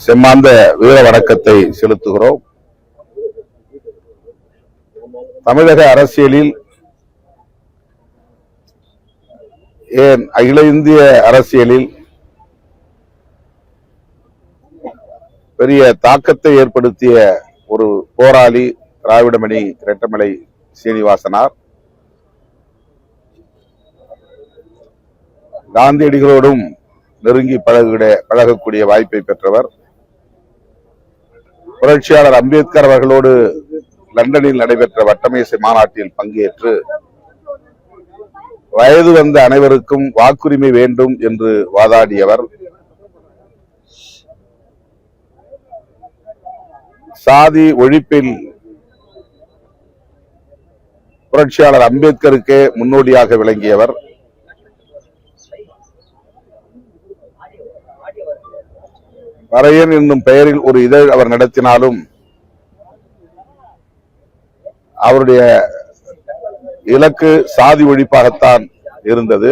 செம்மாந்த வீர வணக்கத்தை செலுத்துகிறோம். தமிழக அரசியலில், ஏன் அகில இந்திய அரசியலில் பெரிய தாக்கத்தை ஏற்படுத்திய ஒரு போராளி திராவிடமணி ரெட்டமலை சீனிவாசனார். காந்தியடிகளோடும் நெருங்கி பழகக்கூடிய வாய்ப்பை பெற்றவர். புரட்சியாளர் அம்பேத்கர் அவர்களோடு லண்டனில் நடைபெற்ற வட்டமேசை மாநாட்டில் பங்கேற்று வயது வந்த அனைவருக்கும் வாக்குரிமை வேண்டும் என்று வாதாடியவர். சாதி ஒழிப்பில் புரட்சியாளர் அம்பேத்கருக்கே முன்னோடியாக விளங்கியவர். வரையன் என்னும் பெயரில் ஒரு இதழ் அவர் நடத்தினாலும் அவருடைய இலக்கு சாதி ஒழிப்பாகத்தான் இருந்தது.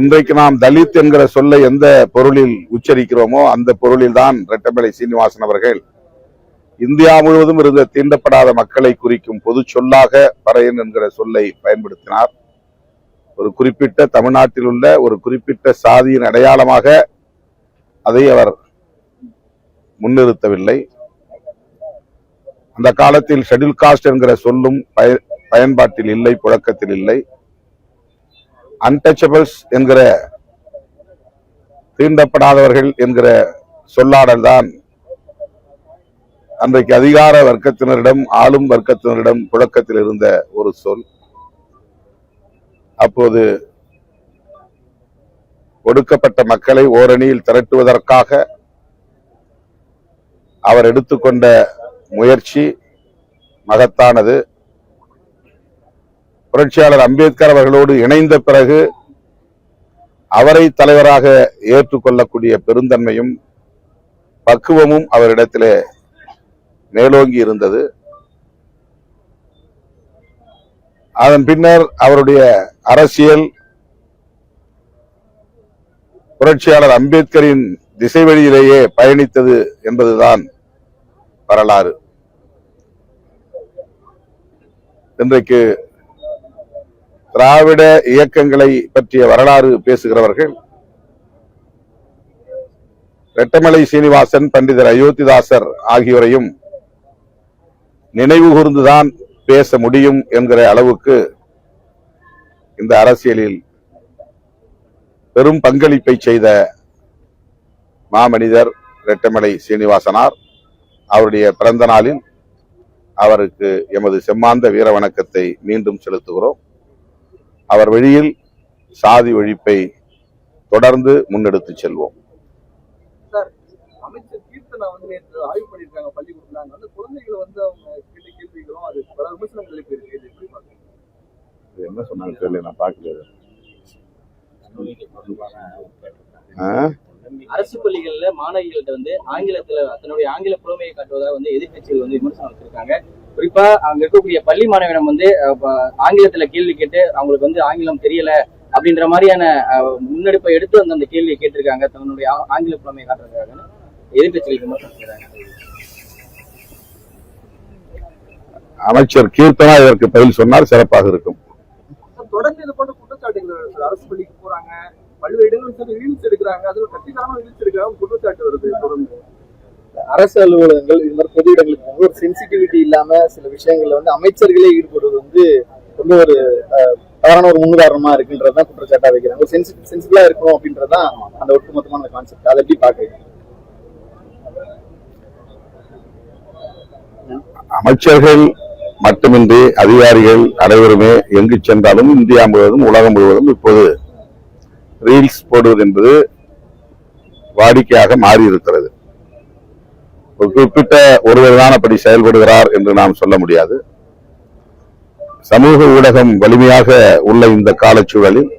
இன்றைக்கு நாம் தலித் என்கிற சொல்லை எந்த பொருளில் உச்சரிக்கிறோமோ அந்த பொருளில் தான் ரெட்டமலை சீனிவாசன் அவர்கள் இந்தியா முழுவதும் இருந்த தீண்டப்படாத மக்களை குறிக்கும் பொது சொல்லாக வரையன் என்கிற சொல்லை பயன்படுத்தினார். ஒரு குறிப்பிட்ட தமிழ்நாட்டில் உள்ள ஒரு குறிப்பிட்ட சாதியின் அடையாளமாக அதை அவர் முன்னிறுத்தவில்லை. அந்த காலத்தில் ஷெட்யூல் காஸ்ட் என்கிற சொல்லும் பயன்பாட்டில் இல்லை, புழக்கத்தில் இல்லை. அன்டச்சபிள்ஸ் என்கிற தீண்டப்படாதவர்கள் என்கிற சொல்லாடல் தான் அன்றைக்கு அதிகார வர்க்கத்தினரிடம், ஆளும் வர்க்கத்தினரிடம் புழக்கத்தில் இருந்த ஒரு சொல். அப்போது ஒடுக்கப்பட்ட மக்களை ஓரணியில் திரட்டுவதற்காக அவர் எடுத்துக்கொண்ட முயற்சி மகத்தானது. புரட்சியாளர் அம்பேத்கர் அவர்களோடு இணைந்த பிறகு அவரை தலைவராக ஏற்றுக்கொள்ளக்கூடிய பெருந்தன்மையும் பக்குவமும் அவரிடத்திலே மேலோங்கி இருந்தது. அதன் பின்னர் அவருடைய அரசியல் புரட்சியாளர் அம்பேத்கரின் திசை வழியிலேயே பயணித்தது என்பதுதான் வரலாறு. இன்றைக்கு திராவிட இயக்கங்களை பற்றிய வரலாறு பேசுகிறவர்கள் ரெட்டமலை சீனிவாசன், பண்டிதர் அயோத்திதாசர் ஆகியோரையும் நினைவு கூர்ந்துதான் பேச முடியும் என்கிற அளவுக்கு இந்த அரசியலில் பெரும் பங்களிப்பை செய்த மாமனிதர் ரெட்டமலை சீனிவாசனார். அவருடைய பிறந்த நாளில் அவருக்கு எமது செம்மாந்த வீர வணக்கத்தை மீண்டும் செலுத்துகிறோம். அவர் வழியில் சாதி ஒழிப்பை தொடர்ந்து முன்னெடுத்து செல்வோம். அமைச்சர் கீர்த்தனா நேற்று ஆய்வு பண்ணிருக்காங்க பள்ளிக்கூடத்துல. அந்த குழந்தைகளை அவங்க கேட்ட கேள்விகளும் அது பல விமர்சனங்கள் இருக்கு. என்ன சொன்னாங்க தெரியல, நான் பார்க்கல. அரசு பள்ளிகள்ல மாணவிகள்கிட்ட ஆங்கிலத்துல தன்னுடைய ஆங்கில புலமையை காட்டுவதாக எதிர்கட்சிகள் விமர்சனம் வச்சிருக்காங்க. குறிப்பா அங்க இருக்கக்கூடிய பள்ளி மாணவியிடம் ஆங்கிலத்துல கேள்வி கேட்டு அவங்களுக்கு ஆங்கிலம் தெரியல அப்படின்ற மாதிரியான முன்னெடுப்பை எடுத்து அந்த கேள்வியை கேட்டிருக்காங்க. தன்னுடைய ஆங்கில புலமையை காட்டுறதுக்காக எதிர்கட்சிகள் விமர்சனம் செய்றாங்க. அமைச்சர் கீர்த்தனா இதற்கு பதில் சொன்னால் சிறப்பாக இருக்கும். தொடர்ந்து இது போன்ற குற்றச்சாட்டுகள் அரசு பள்ளிக்கு போறாங்க, பல்வேறு இடங்கள் ரீல்ஸ் எடுக்கிறாங்க, அதுல கட்சிக்காரங்க ரீல்ஸ் எடுக்கிறாங்க, குற்றச்சாட்டு வருது. தொடர்ந்து அரசு அலுவலகங்கள் இது மாதிரி பொது இடங்களுக்கு ஒரு சென்சிட்டிவிட்டி இல்லாம சில விஷயங்கள்ல அமைச்சர்களே ஈடுபடுவது ரொம்ப ஒரு தவறான ஒரு முன்னுதாரணமா இருக்குன்றதுதான் குற்றச்சாட்டா வைக்கிறாங்க. ஒரு சென்சிட்டிவா இருக்கணும் அப்படின்றதான் அந்த ஒட்டுமொத்தமான கான்செப்ட். அதை எப்படி பாக்குறீங்க? அமைச்சர்கள் மட்டுமின்றி அதிகாரிகள் அனைவருமே எங்கு சென்றாலும் இந்தியா முழுவதும் உலகம் முழுவதும் இப்போது ரீல்ஸ் போடுவது என்பது வாடிக்கையாக மாறி இருக்கிறது. ஒரு குறிப்பிட்ட ஒருவர் தான் அப்படி செயல்படுகிறார் என்று நாம் சொல்ல முடியாது. சமூக ஊடகம் வலிமையாக உள்ள இந்த காலச்சூழலில்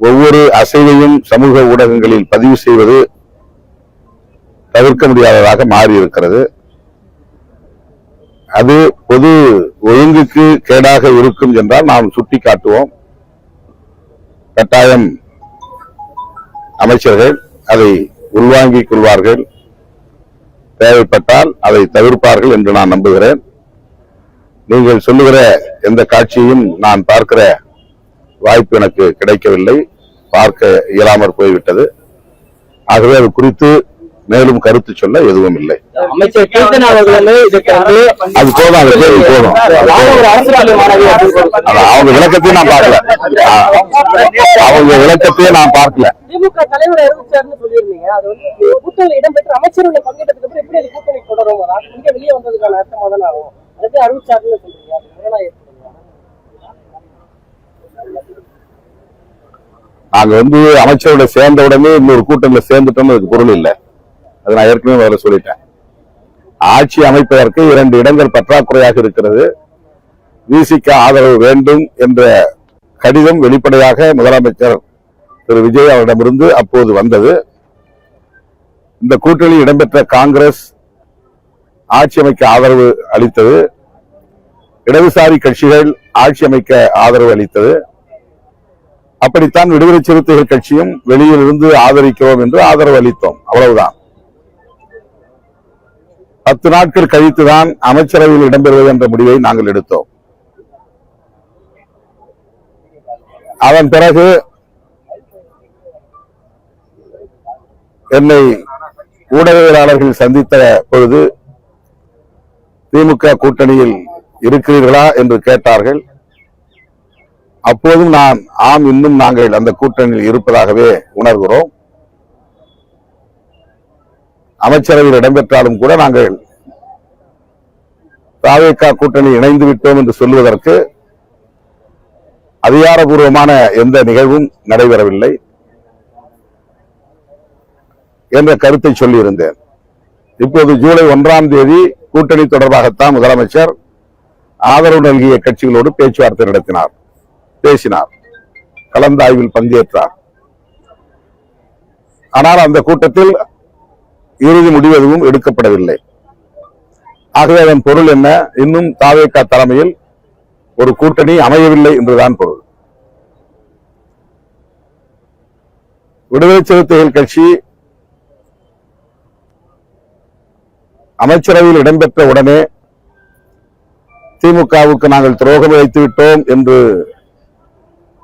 ஒவ்வொரு அசைவையும் சமூக ஊடகங்களில் பதிவு செய்வது தவிர்க்க முடியாததாக மாறி இருக்கிறது. அது பொது ஒழுங்குக்கு கேடாக இருக்கும் என்றால் நாம் சுட்டி காட்டுவோம். கட்டாயம் அமைச்சர்கள் அதை உள்வாங்கிக் கொள்வார்கள், தேவைப்பட்டால் அதை தவிர்ப்பார்கள் என்று நான் நம்புகிறேன். நீங்கள் சொல்லுகிற எந்த காட்சியையும் நான் பார்க்கிற வாய்ப்பு எனக்கு கிடைக்கவில்லை, பார்க்க இயலாமற் போய்விட்டது. ஆகவே அது குறித்து மேலும் கருத்து சொல்ல எதுவும் இல்லை. அமைச்சர் கீர்த்தனா அவர்கள் வந்து இதுக்கு வந்து அது போதும், அது கேள்வி போதும். ஒரு அரசியல் மாணவி அவங்க விளக்கத்தையும் நான் பார்க்கல, அவங்க விளக்கத்தையும் நான் பார்க்கல. திமுக தலைவர் அறிவிச்சாருன்னு சொல்லியிருந்தீங்க. அது வந்து கூட்டணியில் இடம்பெற்ற அமைச்சர்கள் பங்கேற்றதுக்கு அப்புறம் எப்படி அது கூட்டணி தொடரும்? இங்க வெளியே வந்ததுக்கான அர்த்தமா தானே ஆகும். அதுக்கு அறிவிச்சாருன்னு சொல்றீங்க, அது முரணா ஏற்படுங்க. நாங்க வந்து அமைச்சரோட சேர்ந்த உடனே இன்னொரு கூட்டணியில சேர்ந்துட்டோம்னு அதுக்கு பொருள் இல்லை. அது நான் ஏற்கனவே முதல்ல சொல்லிட்டேன். ஆட்சி அமைப்பதற்கு 2 இடங்கள் பற்றாக்குறையாக இருக்கிறது. விசிக ஆதரவு வேண்டும் என்ற கடிதம் வெளிப்படையாக முதலமைச்சர் திரு விஜய் அவரிடமிருந்து அப்போது வந்தது. இந்த கூட்டணியில் இடம்பெற்ற காங்கிரஸ் ஆட்சி அமைக்க ஆதரவு அளித்தது, இடதுசாரி கட்சிகள் ஆட்சி அமைக்க ஆதரவு அளித்தது. அப்படித்தான் விடுதலை சிறுத்தைகள் கட்சியும் வெளியிலிருந்து ஆதரிக்கிறோம் என்று ஆதரவு அளித்தோம், அவ்வளவுதான். 10 நாட்கள் கழித்துதான் அமைச்சரவையில் இடம்பெறுவது என்ற முடிவை நாங்கள் எடுத்தோம். அதன் பிறகு என்னை ஊடகவியலாளர்கள் சந்தித்த பொழுது திமுக கூட்டணியில் இருக்கிறீர்களா என்று கேட்டார்கள். அப்போதும் நான் ஆம், இன்னும் நாங்கள் அந்த கூட்டணியில் இருப்பதாகவே உணர்கிறோம். அமைச்சரவையில் இடம்பெற்றாலும் கூட நாங்கள் தாவேகா கூட்டணி இணைந்து விட்டோம் என்று சொல்வதற்கு அதிகாரபூர்வமான எந்த நிகழ்வும் நடைபெறவில்லை என்ற கருத்தை சொல்லியிருந்தேன். இப்போது ஜூலை 1ஆம் தேதி கூட்டணி தொடர்பாகத்தான் முதலமைச்சர் ஆதரவு நல்கிய கட்சிகளோடு பேச்சுவார்த்தை நடத்தினார், பேசினார், கலந்தாய்வில் பங்கேற்றார். ஆனால் அந்த கூட்டத்தில் இறுதி முடிவு எதுவும் எடுக்கப்படவில்லை. ஆகவே அதன் பொருள் என்ன? இன்னும் தாவேகா தலைமையில் ஒரு கூட்டணி அமையவில்லை என்றுதான் பொருள். விடுதலை சிறுத்தைகள் கட்சி அமைச்சரவையில் இடம்பெற்ற உடனே திமுகவுக்கு நாங்கள் துரோகம் இழைத்து விட்டோம் என்று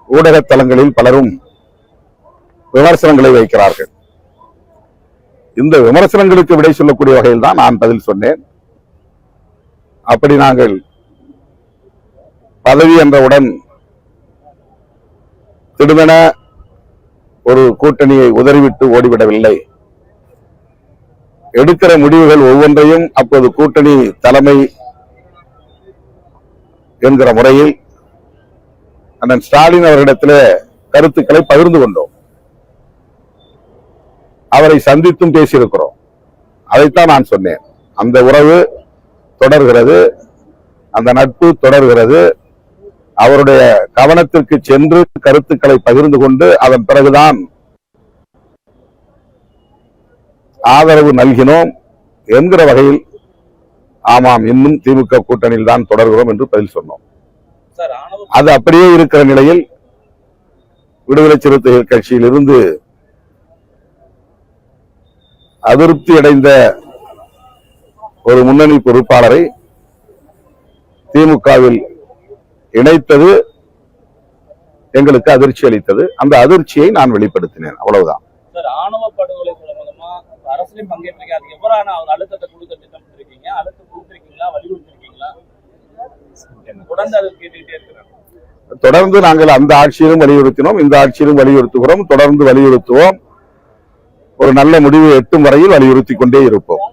ஊடக தளங்களில் பலரும் விமர்சனங்களை வைக்கிறார்கள். இந்த விமர்சனங்களுக்கு விடை சொல்லக்கூடிய வகையில் தான் நான் பதில் சொன்னேன். அப்படி நாங்கள் பதவி என்றவுடன் திடுமென ஒரு கூட்டணியை உதறிவிட்டு ஓடிவிடவில்லை. எடுக்கிற முடிவுகள் ஒவ்வொன்றையும் அப்போது கூட்டணி தலைமை என்கிற முறையில் அண்ணன் ஸ்டாலின் அவரிடத்திலே கருத்துக்களை பகிர்ந்து கொண்டோம். அவரை சந்தித்தும் பேசியிருக்கிறோம். அதைத்தான் நான் சொன்னேன். அந்த உறவு தொடர்கிறது, அந்த நட்பு தொடர்கிறது. அவருடைய கவனத்திற்கு சென்று கருத்துக்களை பகிர்ந்து கொண்டு அதன் பிறகுதான் ஆதரவு நல்கினோம் என்கிற வகையில் ஆமாம், இன்னும் திமுக கூட்டணியில் தான் தொடர்கிறோம் என்று பதில் சொன்னோம். அது அப்படியே இருக்கிற நிலையில் விடுதலை சிறுத்தைகள் கட்சியில் இருந்து அதிருப்தி அடைந்த ஒரு முன்னணி பொறுப்பாளரை திமுகவில் இணைத்தது எங்களுக்கு அதிர்ச்சி அளித்தது. அந்த அதிர்ச்சியை நான் வெளிப்படுத்தினேன், அவ்வளவுதான். ஆணவ படுகொலை சம்பந்தமா அரசியல் பங்கேற்க அதுக்கு எவ்வளவு அழுத்தத்தை கொடுக்க திட்டமிட்டிருக்கீங்க? அழுத்தம் கொடுத்திருக்கீங்களா, வலியுறுத்திருக்கீங்களா? தொடர்ந்து அதை கேட்டுக்கிட்டே இருக்கிறேன். தொடர்ந்து நாங்கள் அந்த ஆட்சியிலும் வலியுறுத்தினோம், இந்த ஆட்சியிலும் வலியுறுத்துகிறோம், தொடர்ந்து வலியுறுத்துவோம். ஒரு நல்ல முடிவை எட்டும் வரையில் வலியுறுத்திக் கொண்டே இருப்போம்.